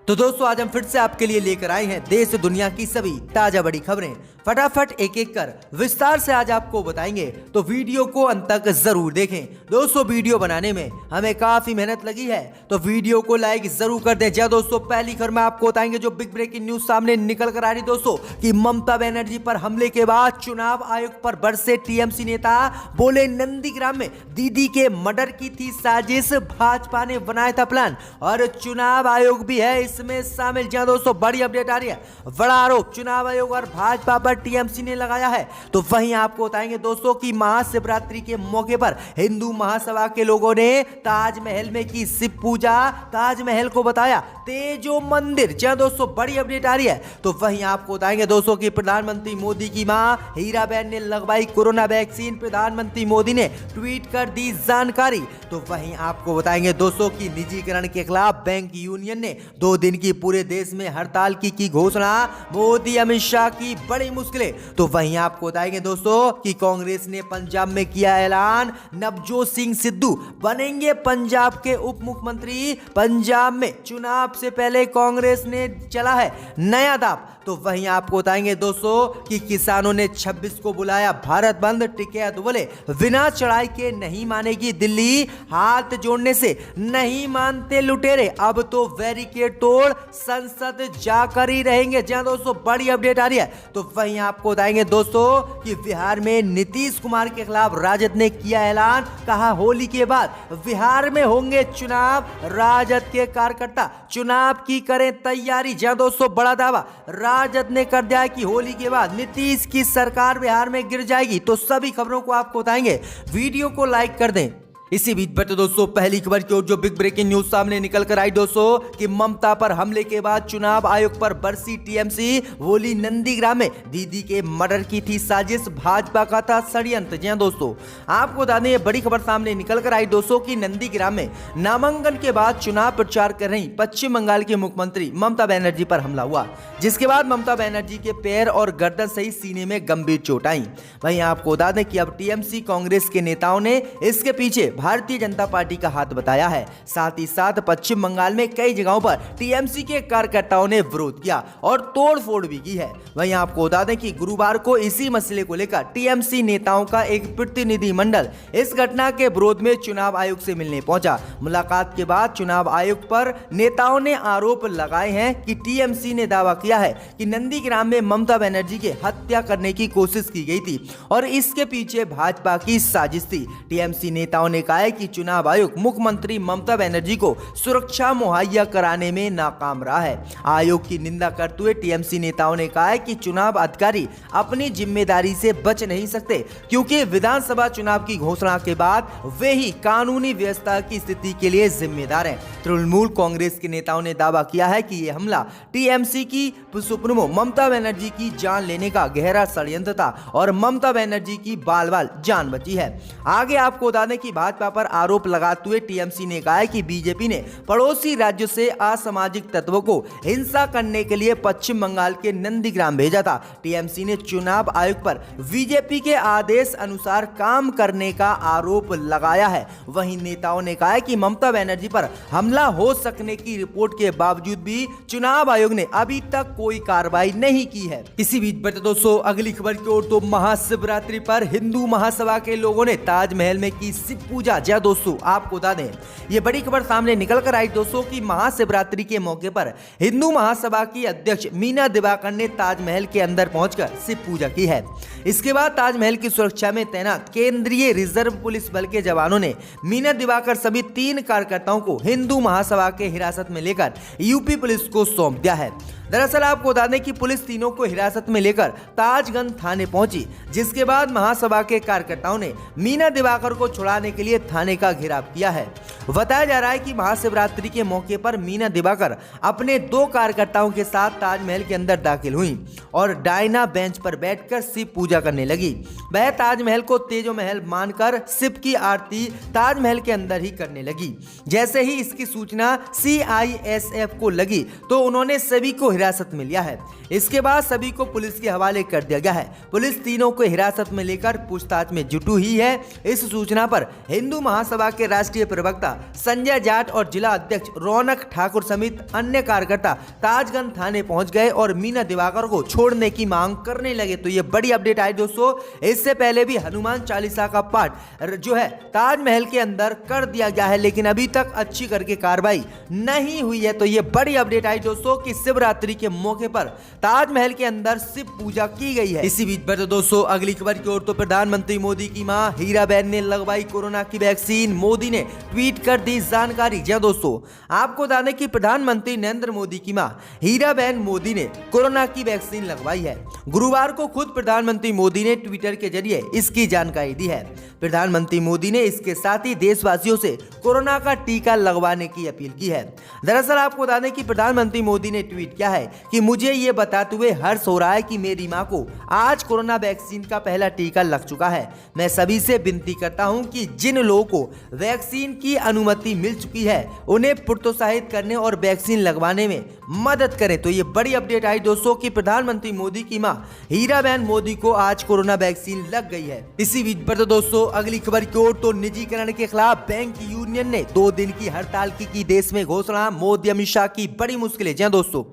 तो दोस्तों आज हम फिर से आपके लिए लेकर आए हैं देश दुनिया की सभी ताजा बड़ी खबरें। फटाफट एक एक कर विस्तार से आज आपको बताएंगे, तो वीडियो को अंत तक जरूर देखें। दोस्तों वीडियो बनाने में हमें काफी मेहनत लगी है, तो वीडियो को लाइक जरूर कर दें। जी दोस्तों, पहली खबर में आपको बताएंगे जो बिग ब्रेकिंग न्यूज सामने निकल कर आ रही दोस्तों कि ममता बनर्जी पर हमले के बाद चुनाव आयोग पर बरसे टीएमसी नेता। बोले नंदीग्राम में दीदी के मर्डर की थी साजिश, भाजपा ने बनाया था प्लान और चुनाव आयोग भी है इसमें शामिल। जहां दोस्तों बड़ी अपडेट आ रही है, बड़ा आरोप चुनाव आयोग और भाजपा पर टीएमसी ने लगाया है। तो वहीं आपको बताएंगे दोस्तों कि महाशिवरात्रि के मौके पर हिंदू महासभा के लोगों ने ताजमहल में की शिव पूजा, ताजमहल को बताया तेजो मंदिर। जहां दोस्तों बड़ी अपडेट आ रही है, तो वहीं आपको बताएंगे दोस्तों कि प्रधानमंत्री मोदी की मां हीराबेन ने लगवाई कोरोना वैक्सीन, प्रधानमंत्री मोदी ने ट्वीट कर दी जानकारी। तो वहीं आपको बताएंगे दोस्तों कि निजीकरण के खिलाफ बैंक यूनियन ने 2 दिन की पूरे देश में हड़ताल की घोषणा, मोदी अमित शाह की बड़ी मुश्किलें। तो वहीं आपको बताएंगे दोस्तों कि कांग्रेस ने पंजाब में किया ऐलान, नवजोत सिंह सिद्धू बनेंगे पंजाब के उप मुख्यमंत्री। पंजाब में चुनाव से पहले कांग्रेस ने चला है नया दांव। तो वहीं आपको बताएंगे दोस्तों कि किसानों ने 26 को बुलाया भारत बंद, टिकैत बोले बिना चढ़ाई के नहीं मानेगी दिल्ली, हाथ जोड़ने से नहीं मानते लुटेरे, अब तो बैरिकेड तोड़ संसद जाकर ही रहेंगे। जहां दोस्तों बड़ी अपडेट आ रही है, तो वहीं आपको बताएंगे दोस्तों कि बिहार में नीतीश कुमार के खिलाफ राजद ने किया ऐलान, कहा होली के बाद बिहार में होंगे चुनाव, राजद के कार्यकर्ता चुनाव की करें तैयारी। जहां दोस्तों बड़ा दावा राजद ने कर दिया कि होली के बाद नीतीश की सरकार बिहार में गिर जाएगी। तो सभी खबरों को आपको बताएंगे, वीडियो को लाइक कर दें। इसी बीच बटे दोस्तों पहली खबर की ओर जो बिग ब्रेकिंग न्यूज सामने निकल कर आई दोस्तों कि ममता पर हमले के बाद चुनाव आयोग पर बरसी टीएमसी। बोली नंदीग्राम में दीदी के मर्डर की थी साजिश, भाजपा का था षड्यंत्र। जी हां दोस्तों, आपको बता दें ये बड़ी खबर सामने निकल कर आई दोस्तों कि नंदीग्राम में नामांकन के बाद चुनाव प्रचार कर रही पश्चिम बंगाल की मुख्यमंत्री ममता बनर्जी पर हमला हुआ, जिसके बाद ममता बनर्जी के पैर और गर्दन सहित सीने में गंभीर चोट आई। वहीं आपको बता दें कि अब टीएमसी कांग्रेस के नेताओं ने इसके पीछे भारतीय जनता पार्टी का हाथ बताया है। साथ ही साथ पश्चिम बंगाल में कई जगहों पर टीएमसी के कार्यकर्ताओं ने विरोध किया और तोड़फोड़ भी की है। वहीं आपको बता दें कि गुरुवार को इसी मसले को लेकर टीएमसी नेताओं का एक प्रतिनिधिमंडल इस घटना के विरोध में चुनाव आयोग से मिलने पहुंचा। मुलाकात के बाद चुनाव आयोग पर नेताओं ने आरोप लगाए हैं कि टीएमसी ने दावा किया है कि नंदीग्राम में ममता बनर्जी की हत्या करने की कोशिश की गई थी और इसके पीछे भाजपा की साजिश थी। टीएमसी नेताओं ने कहा है कि चुनाव आयोग मुख्यमंत्री ममता बनर्जी को सुरक्षा मुहैया कराने में नाकाम रहा है। आयोग की निंदा करते हुए टीएमसी नेताओं ने कहा है कि चुनाव अधिकारी अपनी जिम्मेदारी से बच नहीं सकते, क्योंकि विधानसभा चुनाव की घोषणा के बाद वे ही कानूनी व्यवस्था की स्थिति के लिए जिम्मेदार हैं। तृणमूल कांग्रेस के नेताओं ने दावा किया है कि यह हमला टीएमसी की सुप्रीमो ममता बनर्जी की जान लेने का गहरा षड्यंत्र था और ममता बनर्जी की बाल बाल जान बची है। आगे आपको बता दें कि भाजपा पर आरोप लगाते हुए टीएमसी ने कहा है कि बीजेपी ने पड़ोसी राज्यों से असामाजिक तत्वों को हिंसा करने के लिए पश्चिम बंगाल के नंदीग्राम भेजा था। टीएमसी ने चुनाव आयोग पर बीजेपी के आदेश अनुसार काम करने का आरोप लगाया है। वहीं नेताओं ने कहा है कि ममता बनर्जी पर हमला हो सकने की रिपोर्ट के बावजूद भी चुनाव आयोग ने अभी तक कोई कार्रवाई नहीं की है। इसी बीच बढ़ते दोस्तों अगली खबर की ओर, तो महाशिवरात्रि पर हिंदू महासभा के लोगों ने ताजमहल में की शिव पूजा। जी दोस्तों, आपको बता दें ये बड़ी खबर सामने निकल कर आई दोस्तों कि महाशिवरात्रि के मौके पर हिंदू महासभा की अध्यक्ष मीना दिवाकर ने ताजमहल के अंदर पहुंचकर शिव पूजा की है। इसके बाद ताजमहल की सुरक्षा में तैनात केंद्रीय रिजर्व पुलिस बल के जवानों ने मीना दिवाकर सभी 3 कार्यकर्ताओं को हिंदू महासभा के हिरासत में लेकर यूपी पुलिस को सौंप दिया है। दरअसल आपको बता दें कि पुलिस तीनों को हिरासत में लेकर ताजगंज थाने पहुंची, जिसके बाद महासभा के कार्यकर्ताओं ने मीना दिवाकर को छुड़ाने के लिए थाने का घेराव किया है। बताया जा रहा है कि महाशिवरात्रि के मौके पर मीना दिवाकर अपने 2 कार्यकर्ताओं के साथ ताजमहल के अंदर दाखिल हुई और डायना बेंच पर बैठकर शिव पूजा करने लगी। वह ताजमहल को तेजो महल मानकर शिव की आरती ताजमहल के अंदर ही करने लगी। जैसे ही इसकी सूचना CISF को लगी तो उन्होंने सभी को हिरासत में लिया है। इसके बाद सभी को पुलिस के हवाले कर दिया गया है। पुलिस तीनों को हिरासत में लेकर पूछताछ में जुटी हुई है। इस सूचना पर हिंदू महासभा के राष्ट्रीय प्रवक्ता संजय जाट और जिला अध्यक्ष रौनक ठाकुर समेत अन्य कार्यकर्ता ताजगंज थाने पहुंच गए और मीना दिवाकर को छोड़ने की मांग करने लगे। तो ये बड़ी अपडेट आई दोस्तों। इससे पहले भी हनुमान चालीसा का पाठ जो है ताजमहल के अंदर कर दिया गया है, लेकिन अभी तक अच्छी करके कार्रवाई नहीं हुई है। तो ये बड़ी अपडेट आई दोस्तों कि शिवरात्रि के मौके पर ताजमहल के अंदर शिव पूजा की गई है। इसी बीच पर दोस्तों अगली खबर की ओर, तो प्रधानमंत्री मोदी की मां हीराबेन ने लगवाई कोरोना की वैक्सीन, मोदी ने ट्वीट कर दी जानकारी। जी दोस्तों, आपको बता दें कि प्रधानमंत्री नरेंद्र मोदी की मां हीराबेन मोदी ने कोरोना की वैक्सीन लगवाई है। गुरुवार को खुद प्रधानमंत्री मोदी ने ट्विटर के जरिए इसकी जानकारी दी है। प्रधानमंत्री मोदी ने इसके साथ ही देशवासियों से कोरोना का टीका लगवाने की अपील की है। दरअसल आपको बता दें कि प्रधानमंत्री मोदी ने ट्वीट किया है कि मुझे ये बताते हुए हर्ष हो रहा है कि मेरी मां को आज कोरोना वैक्सीन का पहला टीका लग चुका है। मैं सभी से विनती करता हूं कि जिन लोगों को वैक्सीन की अनुमति मिल चुकी है उन्हें प्रोत्साहित करने और वैक्सीन लगवाने में मदद करें। तो ये बड़ी अपडेट आई दोस्तों कि प्रधानमंत्री मोदी की मां हीराबेन मोदी को आज कोरोना वैक्सीन लग गई है। इसी बीच पर दोस्तों अगली खबर की ओर, तो निजीकरण के खिलाफ बैंक यूनियन ने 2 दिन की हड़ताल की देश में घोषणा, मोदी अमित शाह की बड़ी मुश्किलें। जी दोस्तों,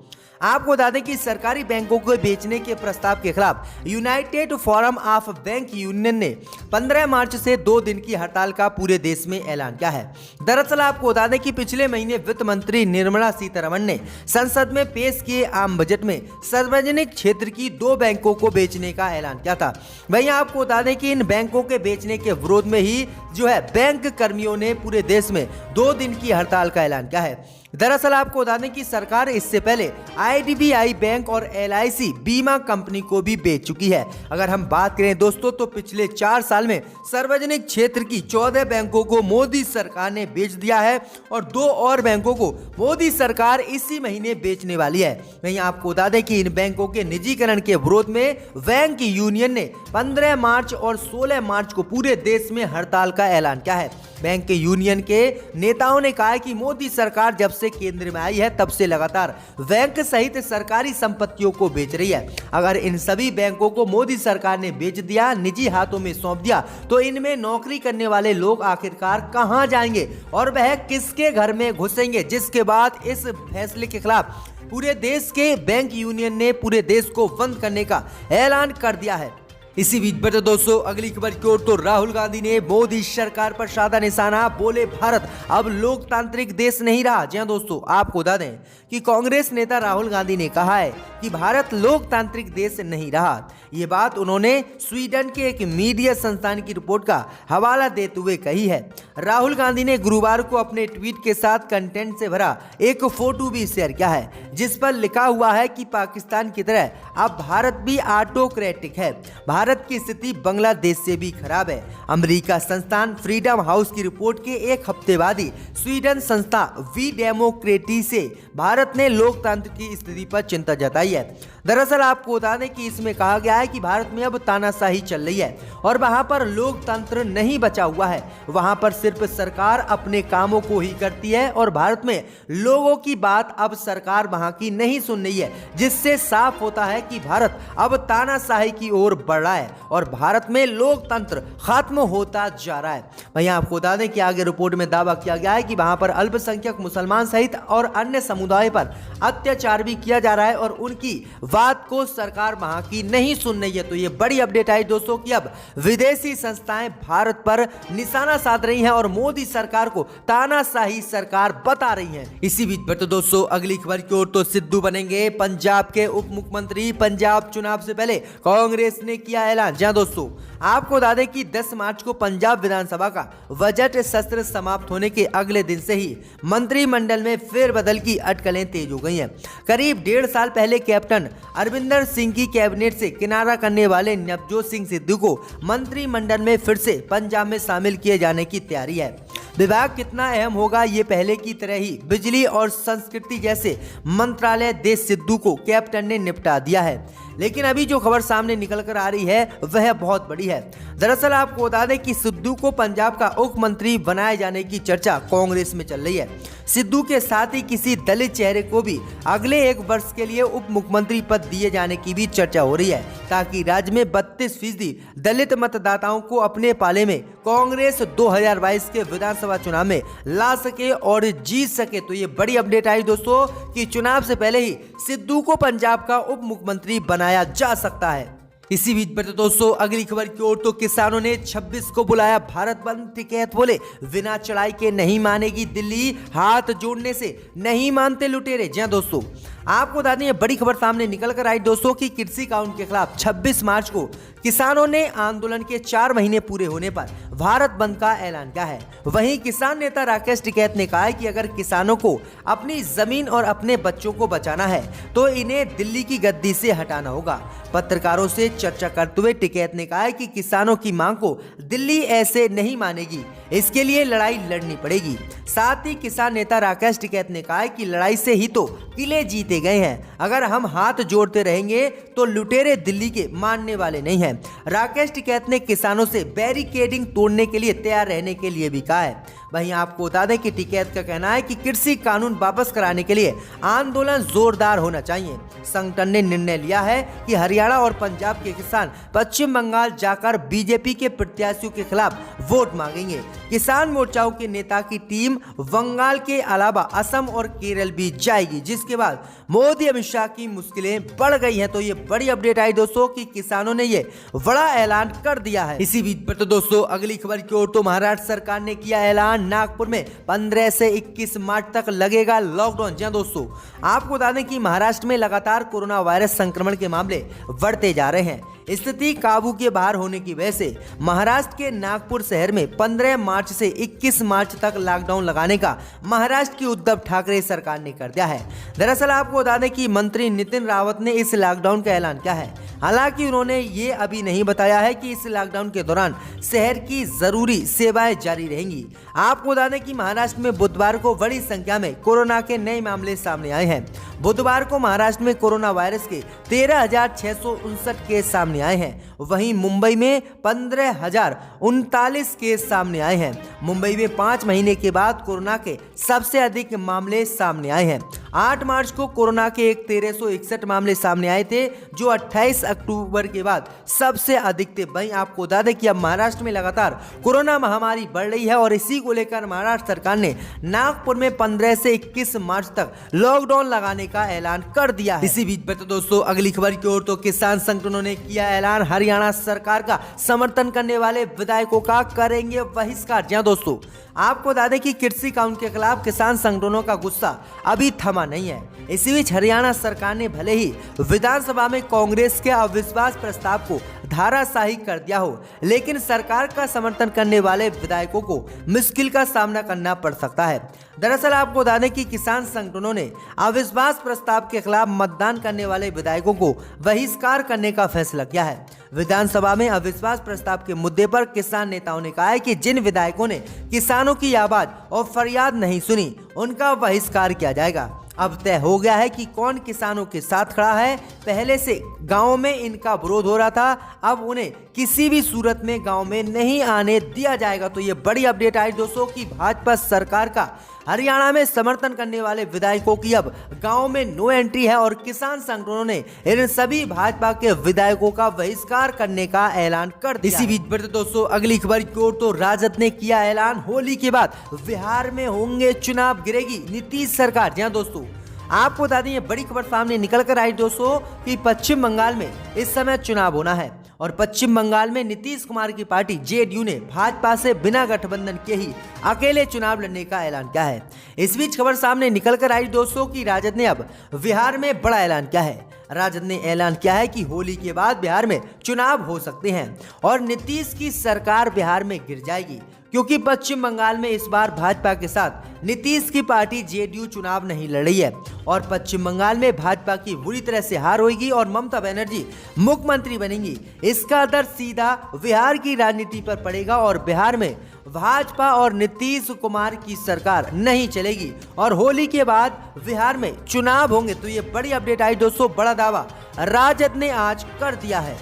आपको बता दें कि सरकारी बैंकों को बेचने के प्रस्ताव के खिलाफ United forum of bank union ने 15 मार्च से 2 दिन की हड़ताल का पूरे देश में ऐलान किया है। दरअसल आपको बता दें कि पिछले महीने वित्त मंत्री निर्मला सीतारमण ने संसद में पेश किए आम बजट में सार्वजनिक क्षेत्र की 2 बैंकों को बेचने का ऐलान किया था। वहीं आपको बता दें कि इन बैंकों के बेचने के विरोध में ही जो है बैंक कर्मियों ने पूरे देश में 2 दिन की हड़ताल का ऐलान किया है। दरअसल आपको बता दें कि सरकार इससे पहले IDBI बैंक और LIC बीमा कंपनी को भी बेच चुकी है। अगर हम बात करें दोस्तों तो पिछले 4 साल में सार्वजनिक क्षेत्र की 14 बैंकों को मोदी सरकार ने बेच दिया है और 2 और बैंकों को मोदी सरकार इसी महीने बेचने वाली है। वहीं आपको बता दें कि इन बैंकों के निजीकरण के विरोध में बैंक यूनियन ने 15 मार्च और 16 मार्च को पूरे देश में हड़ताल का ऐलान किया है। बैंक यूनियन के नेताओं ने कहा है कि मोदी सरकार जब से केंद्र में आई है तब से लगातार बैंक सहित सरकारी संपत्तियों को बेच रही है। अगर इन सभी बैंकों को मोदी सरकार ने बेच दिया, निजी हाथों में सौंप दिया, तो इनमें नौकरी करने वाले लोग आखिरकार कहां जाएंगे और वह किसके घर में घुसेंगे। जिसके बाद इस फैसले के खिलाफ पूरे देश के बैंक यूनियन ने पूरे देश को बंद करने का ऐलान कर दिया है। इसी बीच पर दोस्तों अगली खबर की ओर, तो राहुल गांधी ने मोदी सरकार पर साधा निशाना, बोले भारत अब लोकतांत्रिक देश नहीं रहा। जी दोस्तों, आपको बता दें कि कांग्रेस नेता राहुल गांधी ने कहा है कि भारत लोकतांत्रिक देश नहीं रहा। ये बात उन्होंने स्वीडन के एक मीडिया संस्थान की रिपोर्ट का हवाला देते हुए कही है। राहुल गांधी ने गुरुवार को अपने ट्वीट के साथ कंटेंट से भरा एक फोटो भी शेयर किया है, जिस पर लिखा हुआ है कि पाकिस्तान की तरह अब भारत भी ऑटोक्रेटिक है। भारत की स्थिति बांग्लादेश से भी खराब है। अमेरिका संस्थान फ्रीडम हाउस की रिपोर्ट के एक हफ्ते बाद ही स्वीडन संस्था वी डेमोक्रेसी से भारत ने लोकतंत्र की स्थिति पर चिंता जताई है। दरअसल आपको बता दें कि इसमें कहा गया है कि भारत में अब तानाशाही चल रही है और वहां पर लोकतंत्र नहीं बचा हुआ है। वहां पर सिर्फ सरकार अपने कामों को ही करती है और भारत में लोगों की बात अब सरकार वहां की नहीं सुन रही है, जिससे साफ होता है कि भारत अब तानाशाही की ओर बढ़ रहा है और भारत में लोकतंत्र खत्म होता जा रहा है। वहीं आपको बता दें कि आगे रिपोर्ट में दावा किया गया है कि वहां पर अल्पसंख्यक मुसलमान सहित और अन्य समुदाय पर अत्याचार भी किया जा रहा है और उनकी बात को सरकार वहां की नहीं सुन रही है। तो ये बड़ी अपडेट आई दोस्तों कि अब विदेशी संस्थाएं भारत पर निशाना साध रही हैं और मोदी सरकार को तानाशाही सरकार बता रही हैं। इसी बीच पर तो दोस्तों अगली खबर की ओर, तो सिद्धू बनेंगे पंजाब के उप मुख्यमंत्री। पंजाब चुनाव से पहले कांग्रेस ने किया ऐलान। जहां दोस्तों आपको बता दें कि 10 मार्च को पंजाब विधानसभा का बजट सत्र समाप्त होने के अगले दिन से ही मंत्रिमंडल में फेरबदल की अटकलें तेज हो गई हैं। करीब 1.5 साल पहले कैप्टन अरविंदर सिंह की कैबिनेट से किनारा करने वाले नवजोत सिंह सिद्धू को मंत्रिमंडल में फिर से पंजाब में शामिल किए जाने की तैयारी है। विभाग कितना अहम होगा, ये पहले की तरह ही बिजली और संस्कृति जैसे मंत्रालय दे सिद्धू को कैप्टन ने निपटा दिया है। लेकिन अभी जो खबर सामने निकल कर आ रही है वह बहुत बड़ी है। दरअसल आपको बता दें कि सिद्धू को पंजाब का उप मंत्री बनाए जाने की चर्चा कांग्रेस में चल रही है। सिद्धू के साथ ही किसी दलित चेहरे को भी अगले 1 वर्ष के लिए उप मुख्यमंत्री पद दिए जाने की भी चर्चा हो रही है, ताकि राज्य में 32% दलित मतदाताओं को अपने पाले में कांग्रेस 2022 के विधानसभा चुनाव में ला सके और जीत सके। तो ये बड़ी अपडेट आई दोस्तों कि चुनाव से पहले ही सिद्धू को पंजाब का उप मुख्यमंत्री बनाया जा सकता है। इसी बीच पर दोस्तों अगली खबर की ओर, तो किसानों ने 26 को बुलाया भारत बंद। टिकैत बोले बिना चढ़ाई के नहीं मानेगी दिल्ली, हाथ जोड़ने से नहीं मानते लुटेरे। जी दोस्तों, आपको बता दें बड़ी खबर सामने निकल कर आई दोस्तों कि कृषि कानून के खिलाफ 26 मार्च को किसानों ने आंदोलन के 4 महीने पूरे होने पर भारत बंद का ऐलान किया है। वहीं किसान नेता राकेश टिकैत ने कहा है कि अगर किसानों को अपनी जमीन और अपने बच्चों को बचाना है तो इन्हें दिल्ली की गद्दी से हटाना होगा। पत्रकारों से चर्चा करते हुए टिकैत ने कहा है कि किसानों की मांग को दिल्ली ऐसे नहीं मानेगी, इसके लिए लड़ाई लड़नी पड़ेगी। साथ ही किसान नेता राकेश टिकैत ने कहा है कि लड़ाई से ही तो किले जीते गए हैं, अगर हम हाथ जोड़ते रहेंगे तो लुटेरे दिल्ली के मानने वाले नहीं हैं। राकेश टिकैत ने किसानों से बैरिकेडिंग तोड़ने के लिए तैयार रहने के लिए भी कहा है। वहीं आपको बता दें कि टिकैत का कहना है कि कृषि कानून वापस कराने के लिए आंदोलन जोरदार होना चाहिए। संगठन ने निर्णय लिया है कि हरियाणा और पंजाब के किसान पश्चिम बंगाल जाकर बीजेपी के प्रत्याशियों के खिलाफ वोट मांगेंगे। किसान मोर्चाओं के नेता की टीम बंगाल के अलावा असम और केरल भी जाएगी, जिसके बाद मोदी अमित शाह की मुश्किलें बढ़ गई हैं। तो ये बड़ी अपडेट आई दोस्तों कि किसानों ने ये बड़ा ऐलान कर दिया है। इसी बीच पर तो दोस्तों अगली खबर की ओर, तो महाराष्ट्र सरकार ने किया ऐलान, नागपुर में 15 से 21 मार्च तक लगेगा लॉकडाउन। जी दोस्तों, आपको बता दें कि महाराष्ट्र में लगातार कोरोना वायरस संक्रमण के मामले बढ़ते जा रहे हैं। स्थिति काबू के बाहर होने की वजह से महाराष्ट्र के नागपुर शहर में 15 मार्च से 21 मार्च तक लॉकडाउन लगाने का महाराष्ट्र की उद्धव ठाकरे सरकार ने कर दिया है। दरअसल आपको बता दें कि मंत्री नितिन रावत ने इस लॉकडाउन का ऐलान किया है। हालांकि उन्होंने ये अभी नहीं बताया है कि इस लॉकडाउन के दौरान शहर की जरूरी सेवाएं जारी रहेंगी। आपको बता दें कि महाराष्ट्र में बुधवार को बड़ी संख्या में कोरोना के नए मामले सामने आए हैं। बुधवार को महाराष्ट्र में कोरोना वायरस के 13,659 केस सामने आए हैं। वहीं मुंबई में 15,039 केस सामने आए हैं। मुंबई में 5 महीने के बाद कोरोना के सबसे अधिक मामले सामने आए हैं। 8 मार्च को कोरोना के 1361 मामले सामने आए थे, जो 28 अक्टूबर के बाद सबसे अधिक थे। वहीं आपको बता दें कि अब महाराष्ट्र में लगातार कोरोना महामारी बढ़ रही है और इसी को लेकर महाराष्ट्र सरकार ने नागपुर में 15 से 21 मार्च तक लॉकडाउन लगाने का ऐलान कर दिया है। इसी बीच पर तो दोस्तों अगली खबर की ओर, तो किसान संगठनों ने किया ऐलान, हरियाणा सरकार का समर्थन करने वाले विधायकों का करेंगे बहिष्कार। जी दोस्तों, आपको बता दें कि कृषि कानून के खिलाफ किसान संगठनों का गुस्सा अभी थमा नहीं है। इसी बीच हरियाणा सरकार ने भले ही विधानसभा में कांग्रेस के अविश्वास प्रस्ताव को धाराशाही कर दिया हो, लेकिन सरकार का समर्थन करने वाले विधायकों को मुश्किल का सामना करना पड़ सकता है। दरअसल आपको बता दें कि किसान संगठनों ने अविश्वास प्रस्ताव के खिलाफ मतदान करने वाले विधायकों को बहिष्कार करने का फैसला किया है। विधानसभा में अविश्वास प्रस्ताव के मुद्दे पर किसान नेताओं ने कहा है कि जिन विधायकों ने किसानों की आवाज और फरियाद नहीं सुनी, उनका बहिष्कार किया जाएगा। अब तय हो गया है कि कौन किसानों के साथ खड़ा है। पहले से गांव में इनका विरोध हो रहा था, अब उन्हें किसी भी सूरत में गांव में नहीं आने दिया जाएगा। तो ये बड़ी अपडेट आई दोस्तों कि भाजपा सरकार का हरियाणा में समर्थन करने वाले विधायकों की अब गांव में नो एंट्री है और किसान संगठनों ने इन सभी भाजपा के विधायकों का बहिष्कार करने का ऐलान कर दिया। इसी बीच पर दोस्तों अगली खबर की ओर, तो राजद ने किया ऐलान, होली के बाद बिहार में होंगे चुनाव, गिरेगी नीतीश सरकार। जी दोस्तों, आपको बता दें ये बड़ी खबर सामने निकल कर आई दोस्तों कि पश्चिम बंगाल में इस समय चुनाव होना है और पश्चिम बंगाल में नीतीश कुमार की पार्टी जेडीयू ने भाजपा से बिना गठबंधन के ही अकेले चुनाव लड़ने का ऐलान किया है। इस बीच खबर सामने निकल कर आई दोस्तों कि राजद ने अब बिहार में बड़ा ऐलान किया है। राजद ने ऐलान किया है कि होली के बाद बिहार में चुनाव हो सकते हैं और नीतीश की सरकार बिहार में गिर जाएगी, क्योंकि पश्चिम बंगाल में इस बार भाजपा के साथ नीतीश की पार्टी जेडीयू चुनाव नहीं लड़ रही है और पश्चिम बंगाल में भाजपा की बुरी तरह से हार होगी और ममता बनर्जी मुख्यमंत्री बनेंगी। इसका असर सीधा बिहार की राजनीति पर पड़ेगा और बिहार में भाजपा और नीतीश कुमार की सरकार नहीं चलेगी और होली के बाद बिहार में चुनाव होंगे। तो ये बड़ी अपडेट आई दोस्तों, बड़ा दावा राजद ने आज कर दिया है।